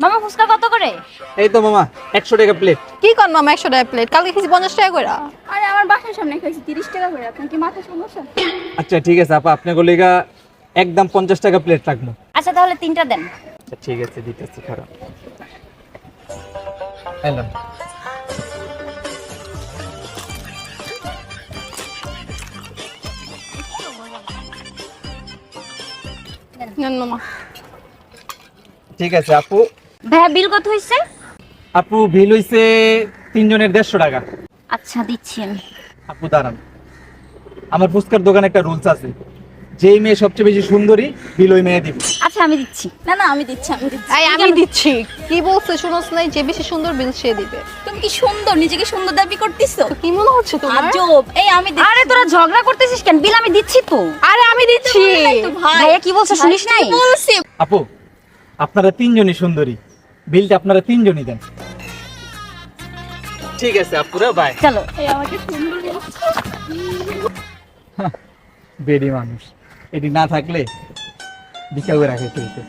মামা ফুচকা কত করে? এই তো মামা 100 টাকা প্লেট। কি কর মামা 100 টাকা প্লেট? কালকে খেয়েছি 50 টাকা করে। আরে আমার বাসার সামনে খাইছি 30 টাকা করে। আপনার কি মাথা সমস্যা? আচ্ছা ঠিক আছে আপা, আপনার গলিগা একদম 50 টাকা প্লেট রাখবো। আচ্ছা তাহলে 3টা দেন। আচ্ছা ঠিক আছে দিতেছি, খারাপ এলাম। নেন মামা। ঠিক আছে আপু। ভাইয়া বিল কত হইছে? আপু বিল হইছে 3 জনের 150 টাকা। আচ্ছা দিচ্ছি আমি। আপু দাঁড়ান, আমার ফুচকার দোকানে একটা রুলস আছে, যেই মেয়ে সবচেয়ে বেশি সুন্দরী বিল ওই মেয়ে দিবে। আচ্ছা আমি দিচ্ছি। না না আমি দিচ্ছি আমি দিচ্ছি। এই আমি দিচ্ছি। কি বলছিস শুনোস নাই? যে বেশি সুন্দর বিল সে দিবে। তুমি কি সুন্দর, নিজেকে সুন্দর দাবি করতেছো? তো কি মনে হচ্ছে তোমার? আজব। এই আমি দিচ্ছি। আরে তোরা ঝগড়া করতেছিস কেন? বিল আমি দিচ্ছি তো। আরে আমি দিচ্ছি। তো ভাই ভাইয়া কি বলছে শুনিস নাই? বলছি। আপু আপনারা 3 জনই সুন্দরী, বিলটা আপনারা 3 জনই দেন। ঠিক আছে আপুরা, বাই। চলো। এই আমাকে সুন্দর বলছো। বেডি মানুষ, এটি না থাকলে বিকালে রাখে চলতে।